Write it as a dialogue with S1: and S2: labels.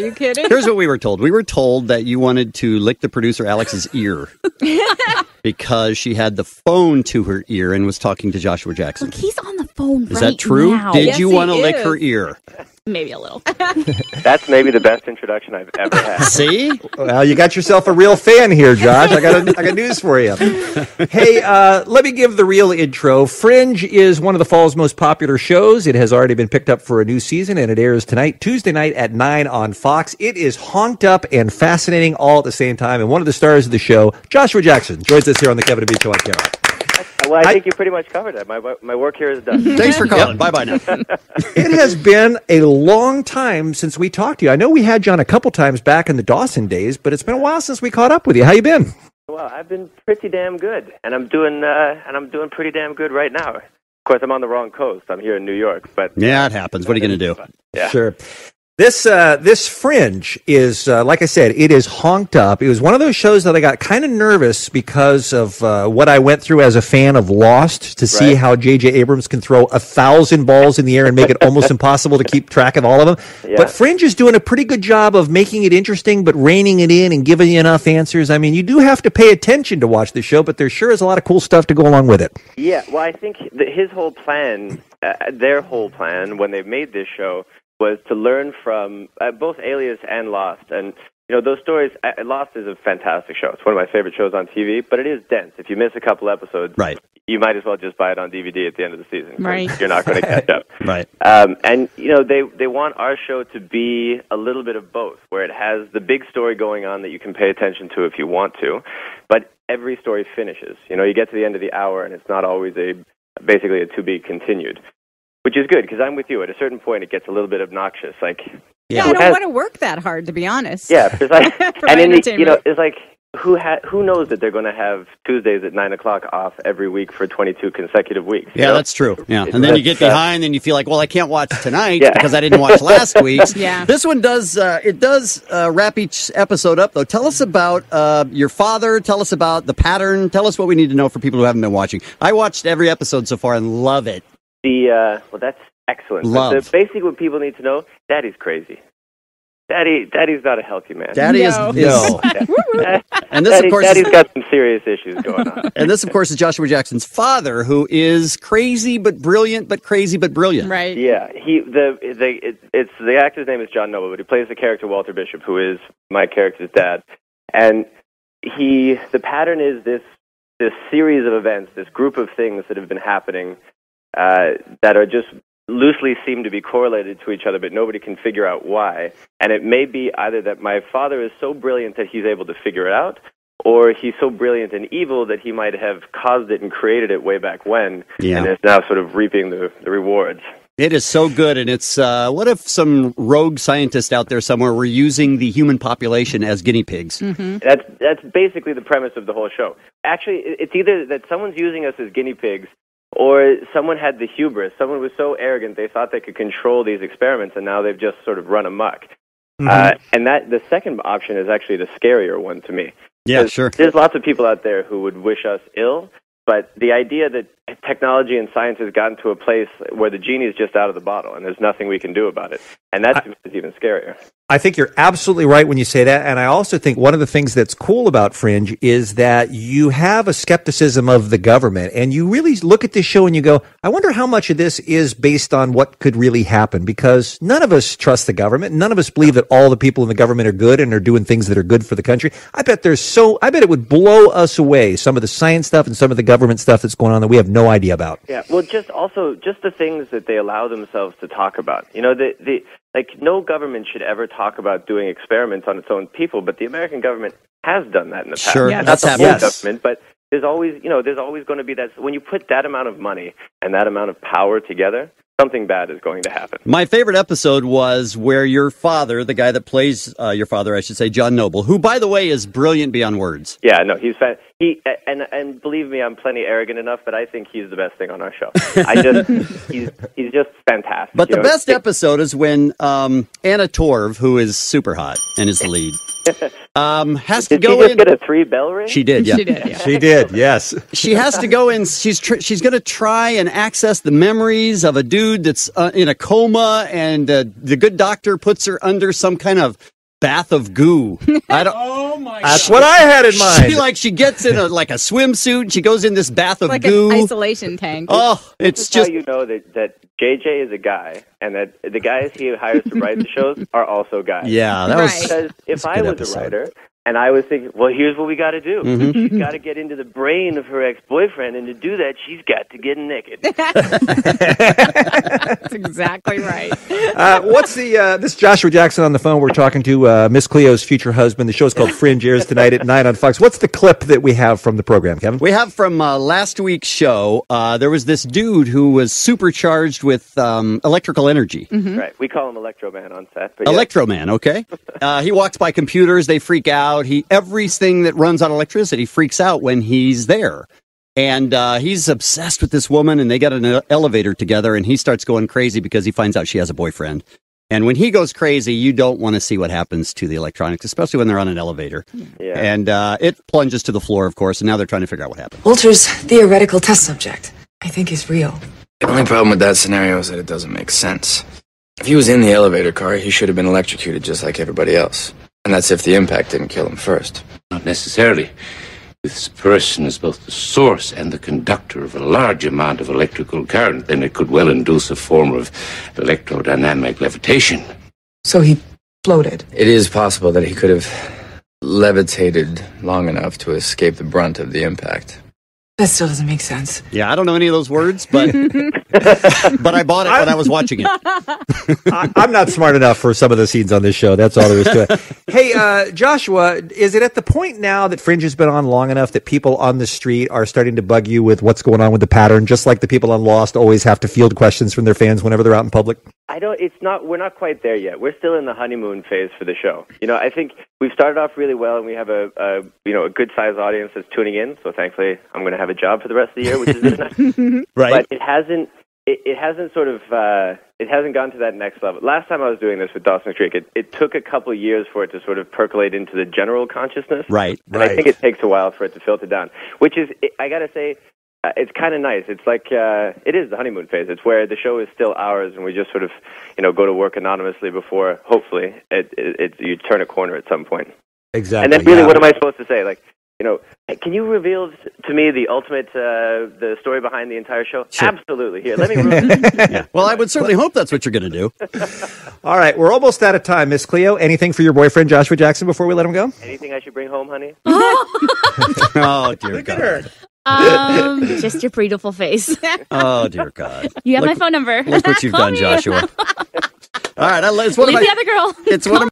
S1: Are you kidding?
S2: Here's what we were told. We were told that you wanted to lick the producer Alex's ear because she had the phone to her ear and was talking to Joshua Jackson.
S1: Look, he's on the phone
S2: Is that true?
S1: now.
S2: Did
S1: Yes,
S2: you
S1: he
S2: want to lick
S1: is.
S2: her ear?
S1: Maybe a little.
S3: That's maybe the best introduction I've ever had.
S2: See?
S4: Well, you got yourself a real fan here, Josh. I got news for you. Hey, let me give the real intro. Fringe is one of the fall's most popular shows. It has already been picked up for a new season, and it airs tonight, Tuesday night at 9 on Fox. It is honked up and fascinating all at the same time. And one of the stars of the show, Joshua Jackson, joins us here on the Kevin and Beach Show on KROQ.
S3: Well, I think you pretty much covered it. My work here is done.
S2: Thanks for calling. Bye-bye now.
S4: It has been a long time since we talked to you. I know we had you on a couple times back in the Dawson days, but it's been a while since we caught up with you. How you been?
S3: Well, I've been pretty damn good, and I'm doing pretty damn good right now. Of course, I'm on the wrong coast. I'm here in New York, but
S2: Yeah, it happens. What are you going to do?
S3: yeah.
S4: Sure. This Fringe is, like I said, it is honked up. It was one of those shows that I got kind of nervous because of what I went through as a fan of Lost to see
S3: Right.
S4: how J.J. Abrams can throw 1,000 balls in the air and make it almost impossible to keep track of all of them.
S3: Yeah.
S4: But Fringe is doing a pretty good job of making it interesting, but reining it in and giving you enough answers. I mean, you do have to pay attention to watch the show, but there sure is a lot of cool stuff to go along with it.
S3: Yeah, well, I think his whole plan, their whole plan when they made this show was to learn from both Alias and Lost. And, you know, those stories, Lost is a fantastic show. It's one of my favorite shows on TV, but it is dense. If you miss a couple episodes,
S2: Right.
S3: you might as well just buy it on DVD at the end of the season. 'Cause
S1: Right.
S3: You're not going to catch up.
S2: Right.
S3: And, you know, they want our show to be a little bit of both, where it has the big story going on that you can pay attention to if you want to, but every story finishes. You know, you get to the end of the hour, and it's not always basically a to be continued, which is good, because I'm with you. At a certain point, it gets a little bit obnoxious. Like,
S1: Yeah, I don't want to work that hard, to be honest.
S3: yeah, because
S1: For
S3: and
S1: my
S3: in the, you know,
S1: entertainment.
S3: it's like who knows that they're going to have Tuesdays at 9:00 off every week for 22 consecutive weeks? you
S2: Yeah,
S3: know?
S2: that's true. Yeah, and then you get
S3: That's,
S2: behind, and you feel like, well, I can't watch tonight
S3: Yeah.
S2: because I didn't watch last week's.
S1: Yeah.
S2: This one does. It does wrap each episode up, though. Tell us about your father. Tell us about the pattern. Tell us what we need to know for people who haven't been watching. I watched every episode so far and love it.
S3: well, that's excellent.
S2: Love.
S3: But basically, what people need to know: Daddy's crazy. Daddy's not a healthy man.
S2: Daddy
S1: No.
S2: is.
S4: No.
S2: And this, of course,
S3: Daddy's got some serious issues going on.
S2: and this, of course, is Joshua Jackson's father, who is crazy but brilliant, but crazy but brilliant.
S1: Right.
S3: Yeah, the actor's name is John Noble, but he plays the character Walter Bishop, who is my character's dad, and the pattern is this series of events, this group of things that have been happening that are just loosely seem to be correlated to each other, but nobody can figure out why. And it may be either that my father is so brilliant that he's able to figure it out, or he's so brilliant and evil that he might have caused it and created it way back when,
S2: Yeah.
S3: and is now sort of reaping the rewards.
S2: It is so good, and it's what if some rogue scientist out there somewhere were using the human population as guinea pigs?
S1: Mm-hmm.
S3: That's basically the premise of the whole show. Actually, it's either that someone's using us as guinea pigs, or someone had the hubris. Someone was so arrogant they thought they could control these experiments, and now they've just sort of run amok. And that the second option is actually the scarier one to me.
S2: Yeah,
S3: 'Cause
S2: sure.
S3: There's lots of people out there who would wish us ill, but the idea that technology and science has gotten to a place where the genie is just out of the bottle and there's nothing we can do about it, and that to me is even scarier.
S4: I think you're absolutely right when you say that. And I also think one of the things that's cool about Fringe is that you have a skepticism of the government. And you really look at this show and you go, I wonder how much of this is based on what could really happen. Because none of us trust the government. None of us believe that all the people in the government are good and are doing things that are good for the country. I bet it would blow us away, some of the science stuff and some of the government stuff that's going on that we have no idea about.
S3: Yeah, well, just the things that they allow themselves to talk about. You know, like no government should ever talk about doing experiments on its own people, but the American government has done that in the past.
S2: Sure,
S1: Yeah,
S3: Not
S2: that's
S3: the whole
S2: happened.
S3: government, but there's always going to be that when you put that amount of money and that amount of power together, something bad is going to happen.
S2: My favorite episode was where your father, the guy that plays your father, I should say, John Noble, who, by the way, is brilliant beyond words.
S3: Yeah, no, and believe me, I'm plenty arrogant enough, but I think he's the best thing on our show. He's just fantastic.
S2: But
S3: You
S2: the
S3: know,
S2: best episode is when Anna Torv, who is super hot and is the lead, Has to
S3: Did she
S2: go
S3: just
S2: in.
S3: get a 3-bell ring?
S2: She did, yeah.
S1: She did, yeah.
S4: She did, yes.
S2: She has to go in. She's going to try and access the memories of a dude that's in a coma, and the good doctor puts her under some kind of bath of goo. I don't.
S5: Oh my
S4: That's
S5: God.
S4: what I had in mind.
S2: She gets in a swimsuit, and she goes in this bath of
S1: Like
S2: goo.
S1: an isolation tank.
S2: Oh,
S3: This
S2: it's
S3: is
S2: just.
S3: how you know that JJ is a guy, and that the guys he hires to write the shows are also guys.
S2: Yeah, that was.
S1: Right.
S3: Because if
S2: That's a
S3: I
S2: good
S3: was
S2: episode.
S3: a writer and I was thinking, well, here's what we got to do.
S2: Mhm.
S3: She's got to get into the brain of her ex-boyfriend, and to do that, she's got to get naked.
S1: That's exactly right.
S4: What's this is Joshua Jackson on the phone. We're talking to Miss Cleo's future husband. The show's called Fringe, airs tonight at 9 on Fox. What's the clip that we have from the program, Kevin?
S2: We have from last week's show. There was this dude who was supercharged with electrical energy.
S3: Right. We call him Electro Man on set. But yeah.
S2: Electro Man, okay? He walks by computers, they freak out. Everything that runs on electricity freaks out when he's there. And he's obsessed with this woman, and they got an elevator together, and he starts going crazy because he finds out she has a boyfriend. And when he goes crazy, you don't want to see what happens to the electronics, especially when they're on an elevator.
S3: Yeah.
S2: And it plunges to the floor, of course, and now they're trying to figure out what happened.
S6: Walter's theoretical test subject, I think, is real.
S7: The only problem with that scenario is that it doesn't make sense. If he was in the elevator car, he should have been electrocuted just like everybody else. And that's if the impact didn't kill him first.
S8: Not necessarily. This person is both the source and the conductor of a large amount of electrical current, then it could well induce a form of electrodynamic levitation.
S6: So he floated.
S7: It is possible that he could have levitated long enough to escape the brunt of the impact.
S6: That still doesn't make sense.
S2: Yeah, I don't know any of those words, but but I bought it when I was watching it.
S4: I'm not smart enough for some of the scenes on this show. That's all there is to it. Hey, Joshua, is it at the point now that Fringe has been on long enough that people on the street are starting to bug you with what's going on with the pattern, just like the people on Lost always have to field questions from their fans whenever they're out in public?
S3: We're not quite there yet. We're still in the honeymoon phase for the show. I think we've started off really well, and we have a good-sized audience that's tuning in, so thankfully I'm going to have a job for the rest of the year, which is really nice.
S2: Right.
S3: But it hasn't gone to that next level. Last time I was doing this with Dawson's Creek, it took a couple of years for it to sort of percolate into the general consciousness.
S2: Right.
S3: And I think it takes a while for it to filter down, which is, I got to say, it's kind of nice. It's like it is the honeymoon phase. It's where the show is still ours, and we just sort of, go to work anonymously before, hopefully, you turn a corner at some point.
S4: Exactly.
S3: And then, really, what am I supposed to say? Can you reveal to me the ultimate, the story behind the entire show?
S2: Sure.
S3: Absolutely. Here, let me ruin it.
S2: Yeah. Well, I would certainly hope that's what you're going to do.
S4: All right, we're almost out of time. Miss Cleo, anything for your boyfriend, Joshua Jackson, before we let him go?
S3: Anything I should bring home, honey?
S2: Oh, dear
S5: Look
S2: God.
S5: at her.
S9: Just your beautiful face.
S2: Oh, dear God.
S9: You have
S2: Look-
S9: my phone number.
S2: Look what you've
S9: Call
S2: done,
S9: me.
S2: Joshua. All right, it's one
S9: Leave
S2: of my,
S9: the other girl.
S2: it's one of